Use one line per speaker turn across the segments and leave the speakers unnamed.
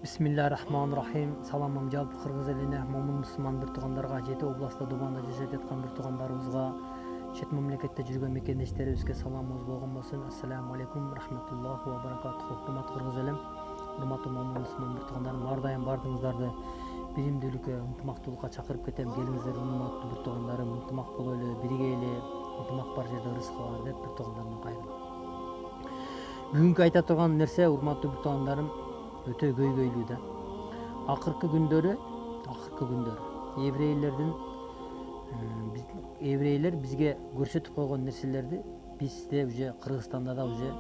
Бисмиллахиррахманиррахим. Саламым жалпы кыргыз элине, момун мусулман бир туугандарга, жети областта Дубанда жашап жаткан бир туугандарыбызга, чет мамлекетте жүргөн мекендештерибизге саламыбыз болгон болсун. Ассаламу алейкум рахматуллахи ва баракатуху. Урматтуу кыргыз элем, урматтуу момун мусулман бир туугандарым, ар дайым бардыгыңыздарды биримдүүлүккө, ынтымактуулукка чакырып кетем. Келиңиздер, урматтуу бир туугандарым, ынтымак бололу, биригейли, ынтымак бар жерде ырыскы бар деп бир туугандарымдан кайрылам. Бүгүнкү айта турган нерсе, урматтуу бир туугандарым, өтө көйгөйлүү да. Акыркы күндөрү еврейлер бизге көрсөтүп койгон нерселерди бизде уже Кыргызстанда да уже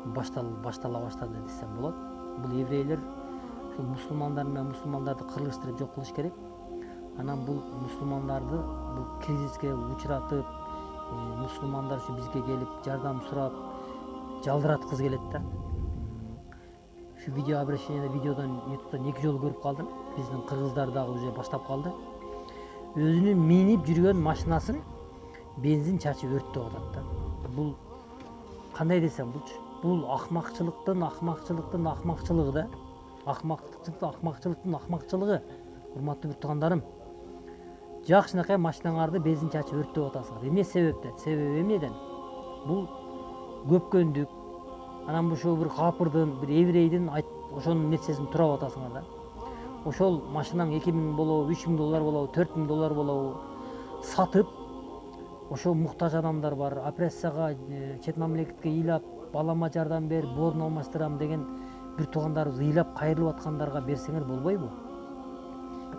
баштала баштады десем болот. Бул еврейлер ушул мусулмандар менен мусулмандарды кыргызтырып жок кылыш керек. Анан бул мусулмандарды бул кризиске учуратып, мусулмандар ушу бизге келип жардам сурап жалдыраткысы келет да. Şu video обращениеде видеодон YouTube'дан 2 жолу көрүп калдым. Биздин кыргыздар дагы уже баштап калды. Өзүнүн минип жүргөн машинасын бензин чачып өрттөп атат да. Бул кандай десем булчу? Бул акмакчылыктын акмакчылыгы да. Акмакчылыктын акмакчылыгы. Урматтуу бир туугандарым. Жакшынакай машинаңарды бензин чачып өрттөп атасыңар. Эмне себептен? Себеби эмнеден? Бул көпкөндүк, анан ошол бир капырдын, бир еврейдин ошонун нерсесин турап атасыңар да. Ошол машинаң 2000 болобу, 3000 доллар болобу, 4000 доллар болобу сатып, ошол муктаж адамдар бар, опрессияга, чет мамлекетке ыйлап, балама жардам бер, борун алмаштырам деген бир туугандарыбыз ыйлап кайрылып аткандарга берсеңер болбойбу?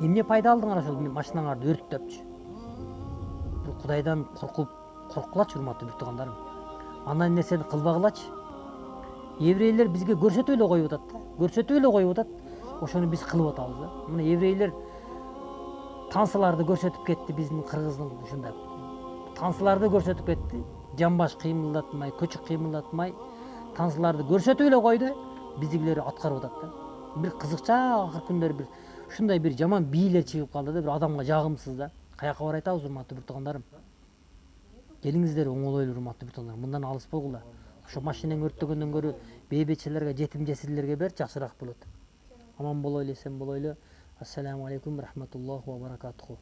Эмне пайда алдыңар ошол машинаңарды өрттөпчү? Бул Кудайдан корккулачы, урматтуу бир туугандарым. Андай нерсени кылбагылачы. Еврейлер бизге көрсөтүп эле коюп атат да. Көрсөтүп эле коюп атат. Ошону биз кылып атабыз да. Мына еврейлер тансыларды көрсөтүп кетти, биздин кыргыздын ушундай. Тансыларды көрсөтүп кетти. Жамбаш кыймылдатмай, көчүк кыймылдатмай, тансыларды көрсөтүп эле койду. Биздигилер аткарып атат да. Бир кызыкча акыр күндөрү бир ушундай бир жаман бийлер чыгып калды да, бир адамга жагымсыз да. Каяка барып айтабыз, урматтуу бир туугандарым? Келиңиздер, оңолойлу, урматтуу бир туугандарым. Мындан алыс болгула. Ошо машинаңы өрттөгөндөн көрө бейбетчилерге, жетим жесирлерге бер, жакшыраак болот. Аман болойлу, эсен болойлу. Ассаламу алейкум рахматуллахи ва баракатуху.